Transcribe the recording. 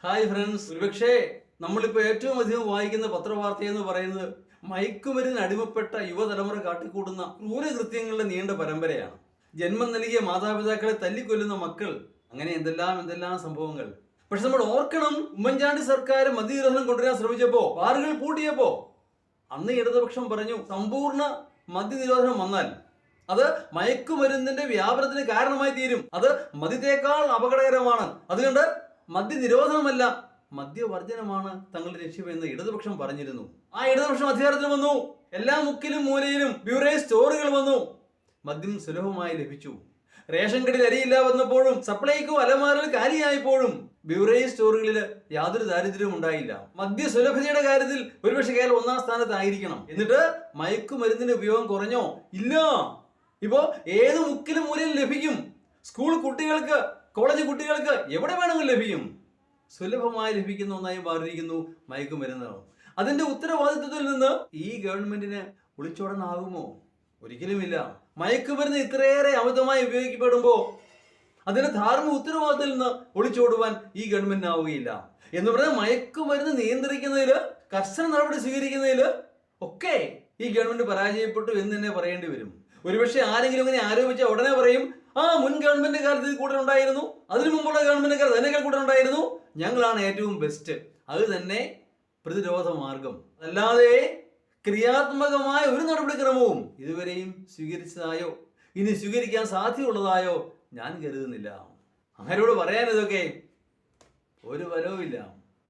Hi friends, ഒരുപക്ഷേ നമ്മളിപ്പോൾ ഏറ്റവും അധികം വായിക്കുന്ന പത്രവാർത്ത എന്ന് പറയുന്നത് മയക്കുമരുന്നിന് അടിമപ്പെട്ട യുവതലമുറ കാട്ടിക്കൂട്ടുന്ന ക്രൂരകൃത്യങ്ങളുടെ നീണ്ട പരമ്പരയാണ്. ജന്മം നൽകിയ മാതാപിതാക്കളെ തല്ലിക്കൊല്ലുന്ന മക്കൾ, അങ്ങനെ എന്തെല്ലാം സംഭവങ്ങൾ. പക്ഷെ നമ്മൾ ഓർക്കണം, ഉമ്മൻചാണ്ടി സർക്കാർ മദ്യനിരോധനം കൊണ്ടുവരാൻ ശ്രമിച്ചപ്പോ, ബാറുകൾ പൂട്ടിയപ്പോ അന്ന് ഇടതുപക്ഷം പറഞ്ഞു സമ്പൂർണ്ണ മദ്യനിരോധനം വന്നാൽ അത് മയക്കുമരുന്നിന്റെ വ്യാപനത്തിന് കാരണമായി തീരും, അത് മദ്യത്തേക്കാൾ അപകടകരമാണ്, അതുകൊണ്ട് മദ്യനിരോധനമല്ല മദ്യവർജനമാണ് തങ്ങളുടെ ലക്ഷ്യമെന്ന് ഇടതുപക്ഷം പറഞ്ഞിരുന്നു. ആ ഇടതുപക്ഷം അധികാരത്തിൽ വന്നു. എല്ലാ മുക്കിലും മൂലയിലും ബ്യൂറേജ് സ്റ്റോറുകൾ വന്നു. മദ്യം സുലഭമായി ലഭിച്ചു. റേഷൻ കടയിൽ അരിയില്ല വന്നപ്പോഴും സപ്ലൈകോ അലമാരകൾ കാലിയായപ്പോഴും ബ്യൂറേജ് സ്റ്റോറുകളിൽ യാതൊരു ദാരിദ്ര്യവും ഉണ്ടായില്ല. മദ്യ സുലഭതയുടെ കാര്യത്തിൽ ഒരുപക്ഷെ കേരളം ഒന്നാം സ്ഥാനത്തായിരിക്കണം. എന്നിട്ട് മയക്കുമരുന്നിന്റെ ഉപയോഗം കുറഞ്ഞോ? ഇല്ല. ഇപ്പോ ഏത് മുക്കിലും മൂലയിലും ലഭിക്കും. സ്കൂൾ കുട്ടികൾക്ക്, കോളേജ് കുട്ടികൾക്ക് എവിടെ വേണമെങ്കിലും ലഭിക്കും. സുലഭമായി ലഭിക്കുന്ന ഒന്നായി മാറിയിരിക്കുന്നു മയക്കുമരുന്ന്. അതിന്റെ ഉത്തരവാദിത്വത്തിൽ നിന്ന് ഈ ഗവൺമെന്റിന് ഒളിച്ചോടാനാകുമോ? ഒരിക്കലുമില്ല. മയക്കുമരുന്ന് ഇത്രയേറെ അമിതമായി ഉപയോഗിക്കപ്പെടുമ്പോ അതിന്റെ ധാർമ്മിക ഉത്തരവാദിത്തത്തിൽ നിന്ന് ഒളിച്ചോടുവാൻ ഈ ഗവൺമെന്റിനാവുകയില്ല. എന്ന് പറഞ്ഞാൽ മയക്കുമരുന്ന് നിയന്ത്രിക്കുന്നതിൽ, കർശന നടപടി സ്വീകരിക്കുന്നതിൽ ഒക്കെ ഈ ഗവൺമെന്റ് പരാജയപ്പെട്ടു എന്ന് തന്നെ പറയേണ്ടി വരും. ഒരുപക്ഷെ ആരെങ്കിലും ഇങ്ങനെ ആരോപിച്ച ഉടനെ പറയും, മുൻ ഗവൺമെന്റ് കാലത്ത് കൂടുതൽ ഉണ്ടായിരുന്നു, അതിനു മുമ്പുള്ള ഗവൺമെന്റ് കാലത്ത് അതിനേക്കാൾ കൂടുതൽ ഉണ്ടായിരുന്നു, ഞങ്ങളാണ് ഏറ്റവും ബെസ്റ്റ്. അത് തന്നെ പ്രതിരോധ മാർഗം. അല്ലാതെ ക്രിയാത്മകമായ ഒരു നടപടിക്രമവും ഇതുവരെയും സ്വീകരിച്ചതായോ ഇനി സ്വീകരിക്കാൻ സാധ്യതയുള്ളതായോ ഞാൻ കരുതുന്നില്ല. ആരോട് പറയാൻ ഇതൊക്കെ? ഒരു ബലവുമില്ല.